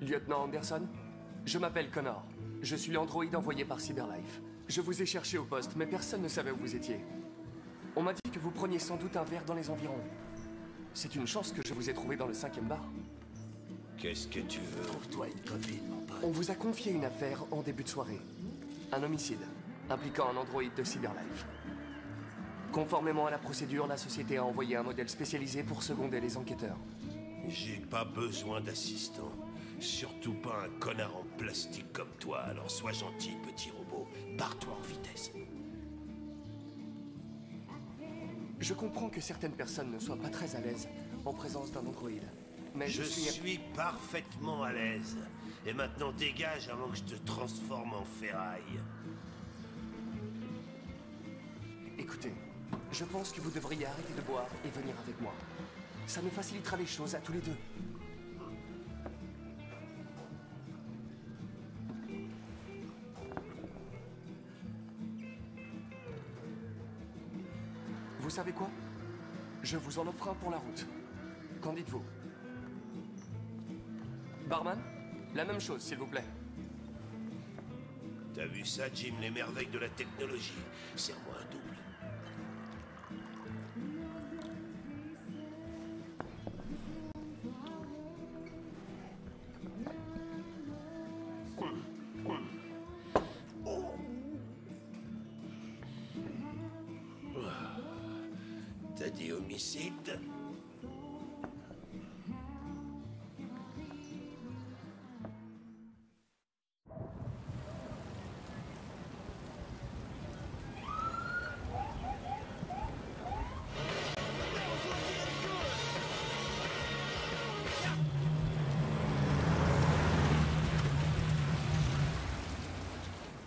Lieutenant Anderson, je m'appelle Connor. Je suis l'androïde envoyé par Cyberlife. Je vous ai cherché au poste, mais personne ne savait où vous étiez. On m'a dit que vous preniez sans doute un verre dans les environs. C'est une chance que je vous ai trouvé dans le 5e bar. Qu'est-ce que tu veux? Trouve-toi une copine, mon pote. On vous a confié une affaire en début de soirée. Un homicide, impliquant un androïde de Cyberlife. Conformément à la procédure, la société a envoyé un modèle spécialisé pour seconder les enquêteurs. J'ai pas besoin d'assistant. Surtout pas un connard en plastique comme toi, alors sois gentil, petit robot. Barre-toi en vitesse. Je comprends que certaines personnes ne soient pas très à l'aise en présence d'un androïde. Mais Je suis parfaitement à l'aise. Et maintenant dégage avant que je te transforme en ferraille. Écoutez, je pense que vous devriez arrêter de boire et venir avec moi. Ça nous facilitera les choses à tous les deux. Vous savez quoi? Je vous en offre un pour la route. Qu'en dites-vous? Barman? La même chose, s'il vous plaît. T'as vu ça, Jim, les merveilles de la technologie? Serre-moi un double. T'as dit homicide?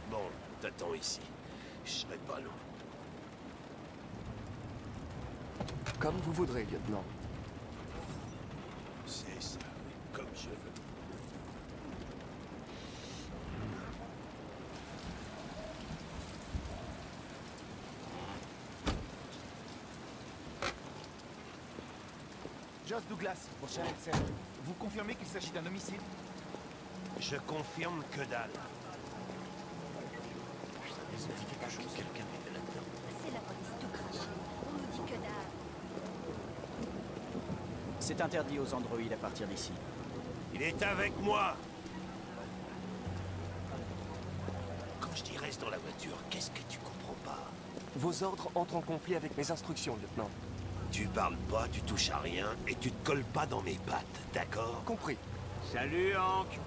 Bon, t'attends ici. Je serai pas long. Comme vous voudrez, lieutenant. C'est ça, comme je veux. Joss Douglas, mon cher Excel, vous confirmez qu'il s'agit d'un homicide? Je confirme que dalle. Ils ont dit quelque chose, quelqu'un était là-dedans. C'est la police tout crache. On nous dit que dalle. C'est interdit aux androïdes à partir d'ici. Il est avec moi. Quand je dis reste dans la voiture, qu'est-ce que tu comprends pas? Vos ordres entrent en conflit avec mes instructions, lieutenant. Tu parles pas, tu touches à rien, et tu te colles pas dans mes pattes, d'accord? Compris. Salut, Hank.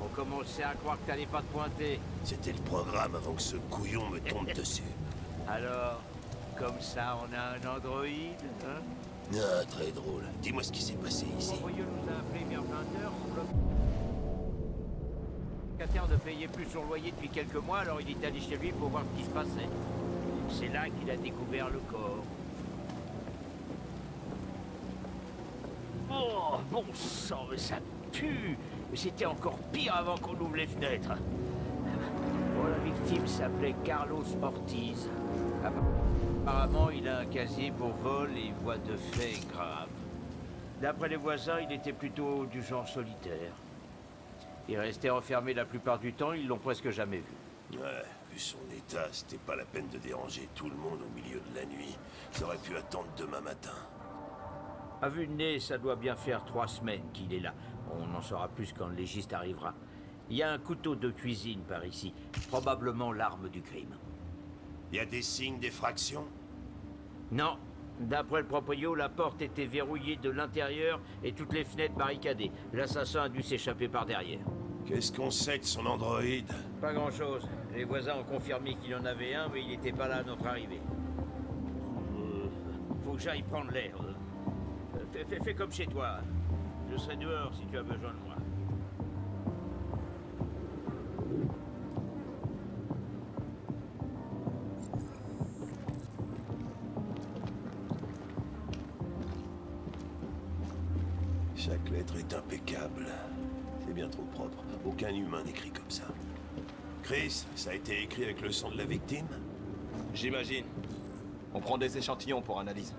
On commençait à croire que t'allais pas te pointer. C'était le programme avant que ce couillon me tombe dessus. Alors, comme ça, on a un androïde, hein? Ah, très drôle. Dis-moi ce qui s'est passé ici. L'employeur nous a appelé vers 20h. Le locataire ne payait plus son loyer depuis quelques mois, alors il est allé chez lui pour voir ce qui se passait. C'est là qu'il a découvert le corps. Oh, bon sang, mais ça pue! C'était encore pire avant qu'on ouvre les fenêtres. Bon, la victime s'appelait Carlos Ortiz. Apparemment, il a un casier pour vol et voies de fait graves. D'après les voisins, il était plutôt du genre solitaire. Il restait enfermé la plupart du temps, ils l'ont presque jamais vu. Ouais, vu son état, c'était pas la peine de déranger tout le monde au milieu de la nuit. Ça aurait pu attendre demain matin. À vue de nez, ça doit bien faire 3 semaines qu'il est là. On en saura plus quand le légiste arrivera. Il y a un couteau de cuisine par ici, probablement l'arme du crime. Il y a des signes d'effraction? Non. D'après le proprio, la porte était verrouillée de l'intérieur et toutes les fenêtres barricadées. L'assassin a dû s'échapper par derrière. Qu'est-ce qu'on sait de son androïde? Pas grand-chose. Les voisins ont confirmé qu'il en avait un, mais il n'était pas là à notre arrivée. Faut que j'aille prendre l'air. Fais comme chez toi. Je serai dehors si tu as besoin de moi. Chaque lettre est impeccable. C'est bien trop propre. Aucun humain n'écrit comme ça. Chris, ça a été écrit avec le sang de la victime? J'imagine. On prend des échantillons pour analyse.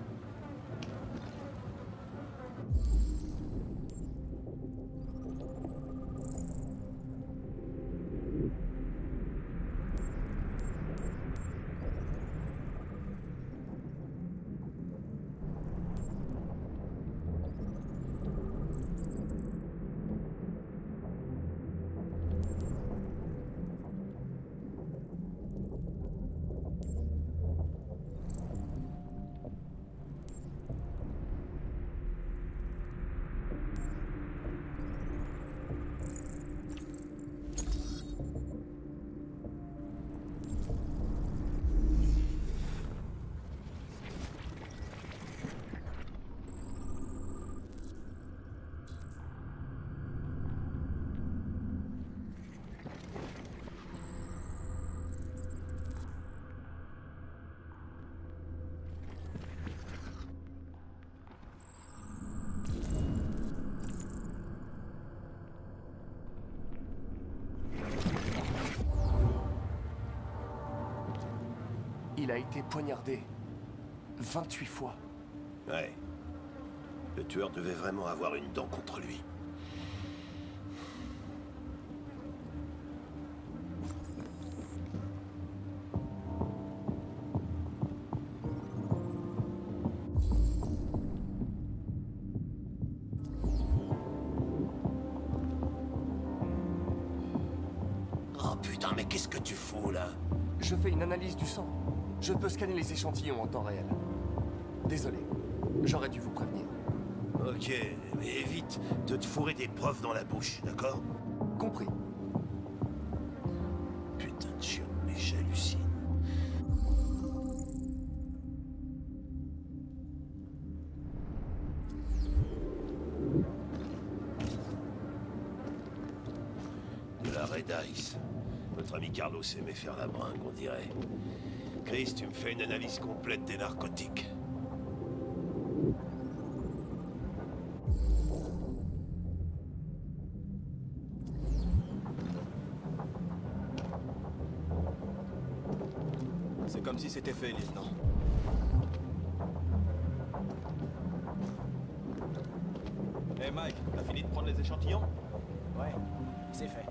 il a été poignardé 28 fois. Ouais. Le tueur devait vraiment avoir une dent contre lui. Oh putain, mais qu'est-ce que tu fous là? Je fais une analyse du sang. Je peux scanner les échantillons en temps réel. Désolé, j'aurais dû vous prévenir. Ok, mais évite de te fourrer des preuves dans la bouche, d'accord? Compris. Putain de chien, mais j'hallucine. De la Red Ice. Notre ami Carlos aimait faire la bringue, on dirait. Chris, tu me fais une analyse complète des narcotiques. C'est comme si c'était fait, lieutenant. Hey Mike, t'as fini de prendre les échantillons? Ouais, c'est fait.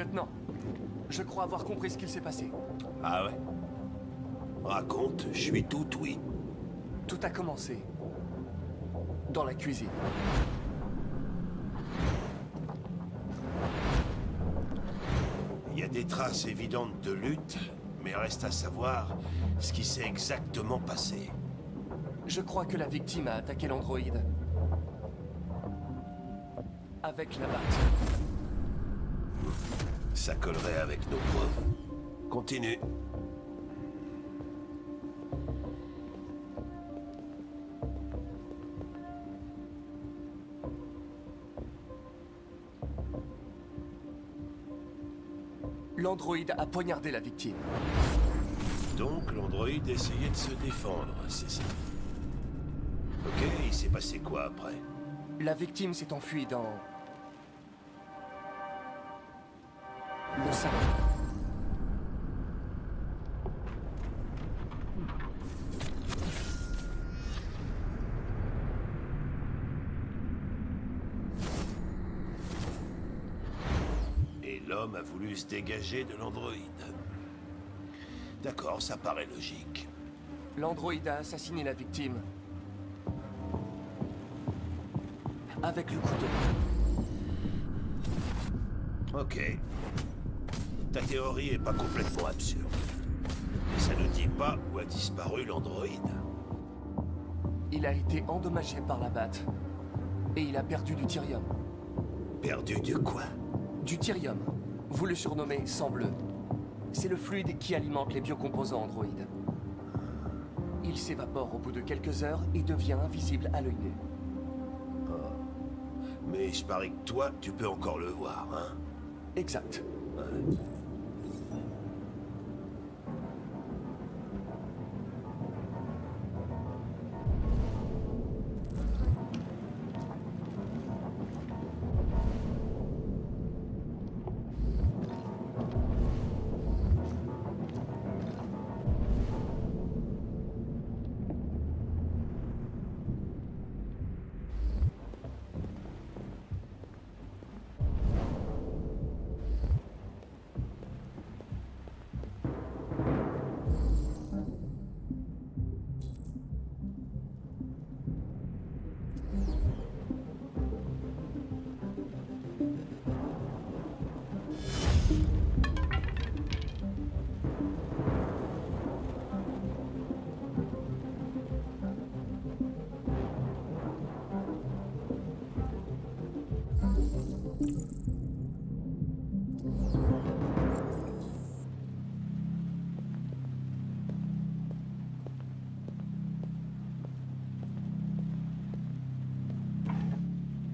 Lieutenant, je crois avoir compris ce qu'il s'est passé. Ah ouais? Raconte, je suis tout oui. Tout a commencé dans la cuisine. Il y a des traces évidentes de lutte, mais reste à savoir ce qui s'est exactement passé. Je crois que la victime a attaqué l'androïde. Avec la batte. Ça collerait avec nos preuves. Continue. L'androïde a poignardé la victime. Donc l'androïde essayait de se défendre, c'est ça. Ok, il s'est passé quoi après? La victime s'est enfuie dans... le salon. Et l'homme a voulu se dégager de l'androïde. D'accord, ça paraît logique. L'androïde a assassiné la victime. Avec le couteau. Ok. Ta théorie est pas complètement absurde. Mais ça ne dit pas où a disparu l'androïde. Il a été endommagé par la batte. Et il a perdu du thyrium. Perdu de quoi? Du thyrium. Vous le surnommez sang bleu. C'est le fluide qui alimente les biocomposants androïdes. Il s'évapore au bout de quelques heures et devient invisible à l'œil nu. Mais je parie que toi, tu peux encore le voir, hein? Exact. Ouais.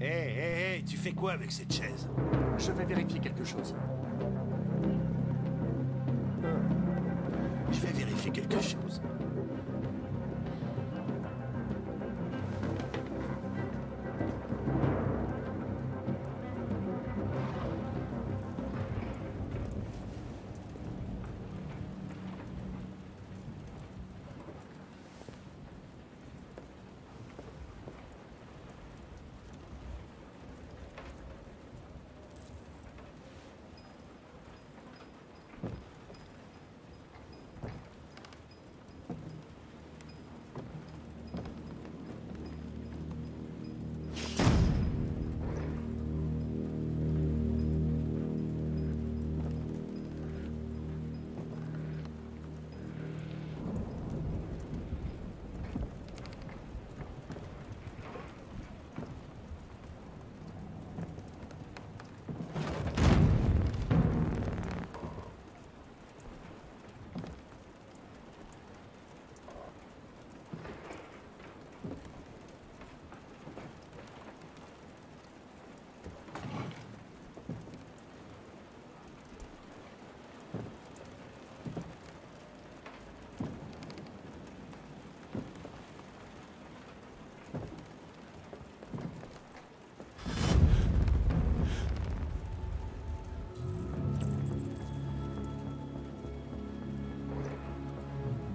Hé, tu fais quoi avec cette chaise? Je vais vérifier quelque chose. Je vais vérifier quelque chose.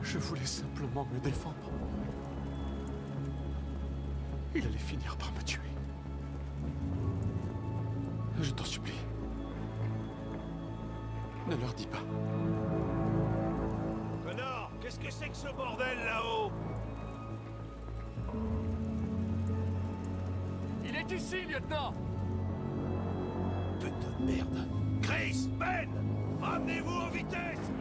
Je voulais simplement me défendre. Il allait finir par me tuer. Je t'en supplie. Ne leur dis pas. Connor, qu'est-ce que c'est que ce bordel là-haut? Il est ici, lieutenant! Putain de merde. Chris, Ben, ramenez-vous en vitesse!